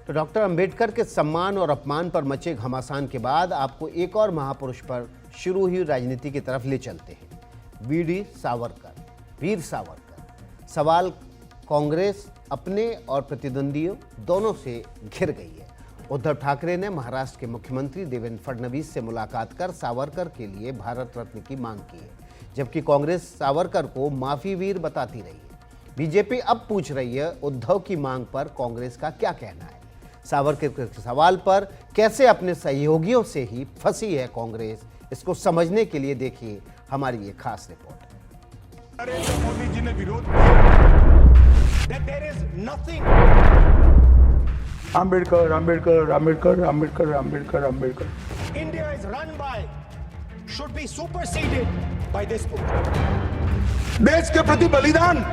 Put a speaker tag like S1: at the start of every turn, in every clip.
S1: तो डॉक्टर अंबेडकर के सम्मान और अपमान पर मचे घमासान के बाद आपको एक और महापुरुष पर शुरू हुई राजनीति की तरफ ले चलते हैं। वीर सावरकर। सवाल कांग्रेस अपने और प्रतिद्वंदियों दोनों से घिर गई है। उद्धव ठाकरे ने महाराष्ट्र के मुख्यमंत्री देवेंद्र फडणवीस से मुलाकात कर सावरकर के लिए भारत रत्न की मांग की है, जबकि कांग्रेस सावरकर को माफी वीर बताती रही है। बीजेपी अब पूछ रही है उद्धव की मांग पर कांग्रेस का क्या कहना है। सावरकर के सवाल पर कैसे अपने सहयोगियों से ही फंसी है कांग्रेस, इसको समझने के लिए देखिए हमारी ये खास रिपोर्ट।
S2: नरेंद्र मोदी जी ने विरोध किया। There is nothing.
S3: Ambedkar, Ambedkar, Ambedkar, Ambedkar, Ambedkar, Ambedkar.
S2: India is run by, should be superseded by this book.
S3: देश के प्रति बलिदान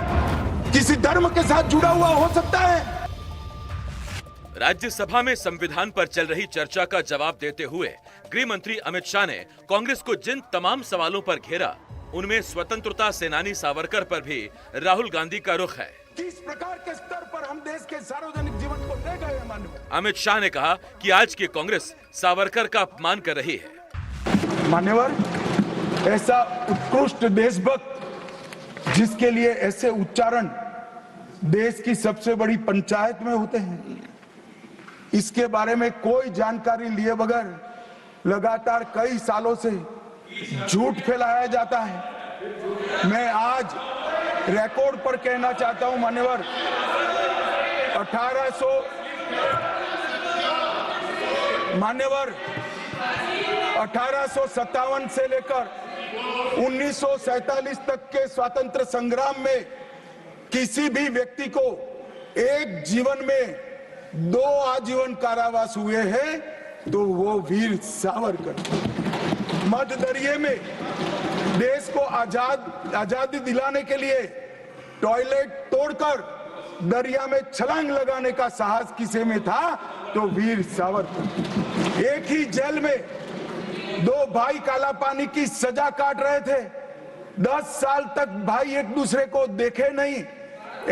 S3: किसी धर्म के साथ जुड़ा हुआ हो सकता है।
S4: राज्यसभा में संविधान पर चल रही चर्चा का जवाब देते हुए गृह मंत्री अमित शाह ने कांग्रेस को जिन तमाम सवालों पर घेरा, उनमें स्वतंत्रता सेनानी सावरकर पर भी राहुल गांधी का रुख है।
S3: किस प्रकार के स्तर पर हम देश के सार्वजनिक जीवन को ले गए माननीय।
S4: अमित शाह ने कहा कि आज की कांग्रेस सावरकर का अपमान कर रही है।
S3: मान्यवर, ऐसा उत्कृष्ट देशभक्त जिसके लिए ऐसे उच्चारण देश की सबसे बड़ी पंचायत में होते हैं, इसके बारे में कोई जानकारी लिए बगैर लगातार कई सालों से झूठ फैलाया जाता है। मैं आज रिकॉर्ड पर कहना चाहता हूं मान्यवर, 1857 से लेकर 1947 तक के स्वतंत्र संग्राम में किसी भी व्यक्ति को एक जीवन में 2 आजीवन कारावास हुए हैं तो वो वीर सावरकर। मध्य दरिये में देश को आजादी दिलाने के लिए टॉयलेट तोड़कर दरिया में छलांग लगाने का साहस किसे में था तो वीर सावरकर। एक ही जेल में 2 भाई काला पानी की सजा काट रहे थे, 10 साल तक भाई एक दूसरे को देखे नहीं।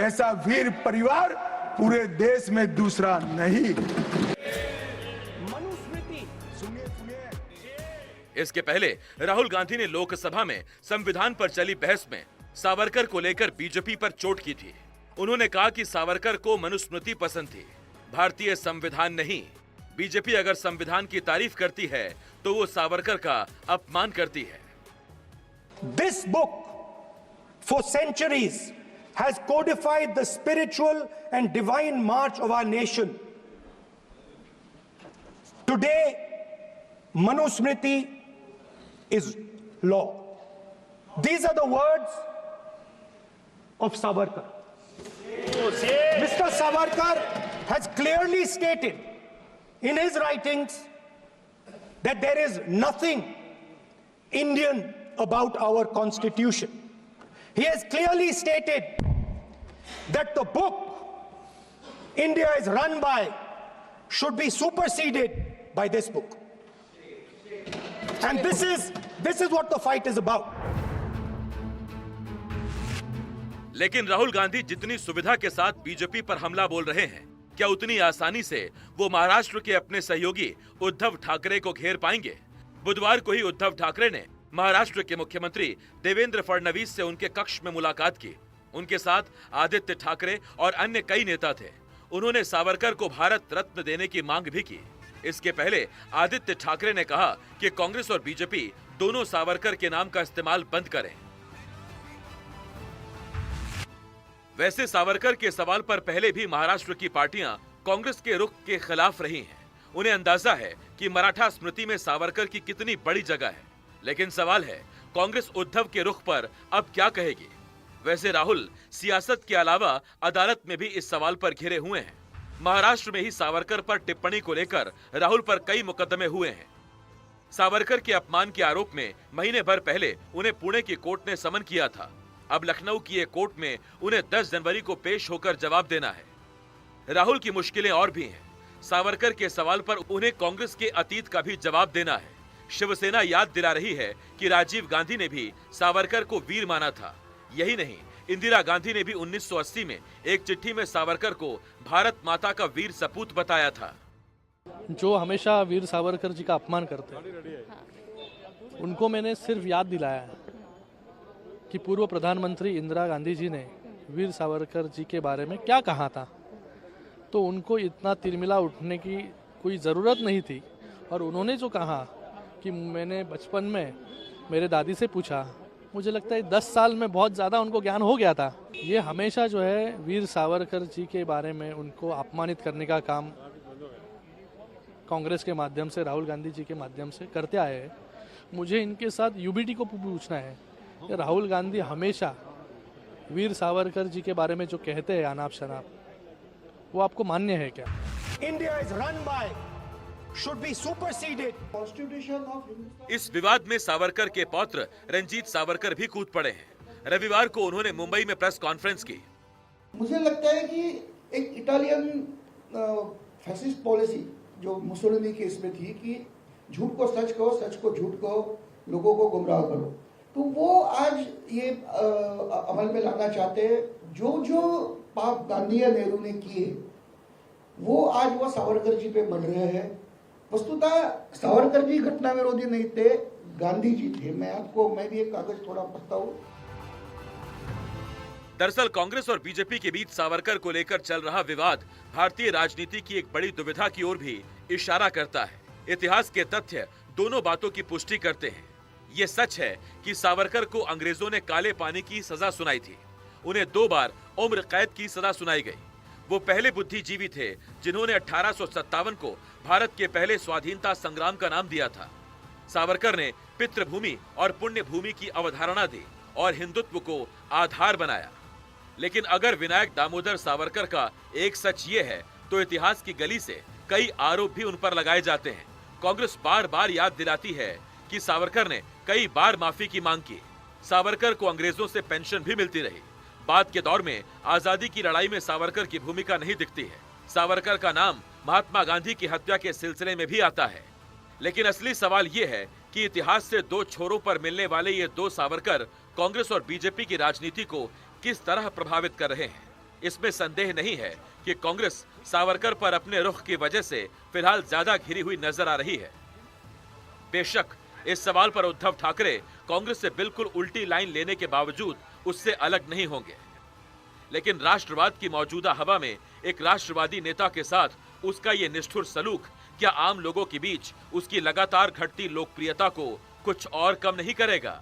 S3: ऐसा वीर परिवार पूरे देश में दूसरा नहीं।
S2: मनुस्मृति सुनिए।
S4: इसके पहले राहुल गांधी ने लोकसभा में संविधान पर चली बहस में सावरकर को लेकर बीजेपी पर चोट की थी। उन्होंने कहा कि सावरकर को मनुस्मृति पसंद थी, भारतीय संविधान नहीं। बीजेपी अगर संविधान की तारीफ करती है तो वो सावरकर का अपमान करती है।
S2: This book for centuries has codified the spiritual and divine march of our nation. Today, Manusmriti is law. These are the words of Savarkar. Mr. Savarkar has clearly stated in his writings that there is nothing Indian about our constitution. He has clearly stated that the book India is run by should be superseded by this book. And this is what the fight is about.
S4: लेकिन राहुल गांधी जितनी सुविधा के साथ BJP पर हमला बोल रहे हैं, क्या उतनी आसानी से वो महाराष्ट्र के अपने सहयोगी उद्धव ठाकरे को घेर पाएंगे? बुधवार को ही उद्धव ठाकरे ने महाराष्ट्र के मुख्यमंत्री देवेंद्र फडणवीस से उनके कक्ष में मुलाकात की। उनके साथ आदित्य ठाकरे और अन्य कई नेता थे। उन्होंने सावरकर को भारत रत्न देने की मांग भी की। इसके पहले आदित्य ठाकरे ने कहा कि कांग्रेस और बीजेपी दोनों सावरकर के नाम का इस्तेमाल बंद करें। वैसे सावरकर के सवाल पर पहले भी महाराष्ट्र की पार्टियां कांग्रेस के रुख के खिलाफ रही हैं। उन्हें अंदाजा है कि मराठा स्मृति में सावरकर की कितनी बड़ी जगह है। लेकिन सवाल है, कांग्रेस उद्धव के रुख पर अब क्या कहेगी? वैसे राहुल सियासत के अलावा अदालत में भी इस सवाल पर घिरे हुए हैं। महाराष्ट्र में ही सावरकर पर टिप्पणी को लेकर राहुल पर कई मुकदमे हुए हैं। सावरकर के अपमान के आरोप में महीने भर पहले उन्हें पुणे की कोर्ट ने समन किया था। अब लखनऊ की एक कोर्ट में उन्हें 10 जनवरी को पेश होकर जवाब देना है। राहुल की मुश्किलें और भी हैं। सावरकर के सवाल पर उन्हें कांग्रेस के अतीत का भी जवाब देना है। शिवसेना याद दिला रही है कि राजीव गांधी ने भी सावरकर को वीर माना था। यही नहीं, इंदिरा गांधी ने भी 1980 में एक चिट्ठी में सावरकर को भारत माता का वीर सपूत बताया था।
S5: जो हमेशा वीर सावरकर जी का अपमान करते हैं, उनको मैंने सिर्फ याद दिलाया है कि पूर्व प्रधानमंत्री इंदिरा गांधी जी ने वीर सावरकर जी के बारे में क्या कहा था, तो उनको इतना तिरमिला उठने की कोई ज़रूरत नहीं थी। और उन्होंने जो कहा कि मैंने बचपन में मेरे दादी से पूछा, मुझे लगता है 10 साल में बहुत ज़्यादा उनको ज्ञान हो गया था। ये हमेशा जो है वीर सावरकर जी के बारे में उनको अपमानित करने का काम कांग्रेस के माध्यम से, राहुल गांधी जी के माध्यम से करते आए हैं। मुझे इनके साथ यूबीटी को पूछना है कि राहुल गांधी हमेशा वीर सावरकर जी के बारे में जो कहते हैं अनाप शनाप, वो आपको मान्य है क्या?
S2: India is run by, should be superseded.
S4: इस विवाद में सावरकर के पौत्र रंजीत सावरकर भी कूद पड़े हैं। रविवार को उन्होंने मुंबई में प्रेस कॉन्फ्रेंस की।
S6: मुझे लगता है कि एक इटालियन फैसिस्ट पॉलिसी जो मुसोलिनी के इसमें थी कि झूठ को सच कहो, सच को झूठ कहो, लोगों को गुमराह करो, तो वो आज ये अमल में लाना चाहते हैं। जो जो पाप गांधी या नेहरू ने किए वो आज वो सावरकर जी पे बढ़ रहे हैं। वस्तुतः सावरकर जी घटना विरोधी नहीं थे, गांधी जी थे। मैं भी एक कागज थोड़ा पढ़ता हूँ।
S4: दरअसल कांग्रेस और बीजेपी के बीच सावरकर को लेकर चल रहा विवाद भारतीय राजनीति की एक बड़ी दुविधा की ओर भी इशारा करता है। इतिहास के तथ्य दोनों बातों की पुष्टि करते हैं। ये सच है कि सावरकर को अंग्रेजों ने काले पानी की सजा सुनाई थी। उन्हें 2 बार उम्र कैद की सजा सुनाई गई। वो पहले बुद्धिजीवी थे जिन्होंने 1857 को भारत के पहले स्वाधीनता संग्राम का नाम दिया था। सावरकर ने पितृभूमि और पुण्य भूमि की अवधारणा दी और हिंदुत्व को आधार बनाया। लेकिन अगर विनायक दामोदर सावरकर का एक सच ये है, तो इतिहास की गली से कई आरोप भी उन पर लगाए जाते हैं। कांग्रेस बार बार याद दिलाती है कि सावरकर ने कई बार माफी की मांग की। सावरकर को अंग्रेजों से पेंशन भी मिलती रही। बाद के दौर में आजादी की लड़ाई में सावरकर की भूमिका नहीं दिखती है। सावरकर का नाम महात्मा गांधी की हत्या के सिलसिले में भी आता है। लेकिन असली सवाल ये है कि इतिहास से 2 छोरों पर मिलने वाले ये 2 सावरकर कांग्रेस और बीजेपी की राजनीति को किस तरह प्रभावित कर रहे हैं। इसमें संदेह नहीं है कि कांग्रेस सावरकर पर अपने रुख की वजह से फिलहाल ज्यादा घिरी हुई नजर आ रही है। बेशक इस सवाल पर उद्धव ठाकरे कांग्रेस से बिल्कुल उल्टी लाइन लेने के बावजूद उससे अलग नहीं होंगे। लेकिन राष्ट्रवाद की मौजूदा हवा में एक राष्ट्रवादी नेता के साथ उसका ये निष्ठुर सलूक क्या आम लोगों के बीच उसकी लगातार घटती लोकप्रियता को कुछ और कम नहीं करेगा?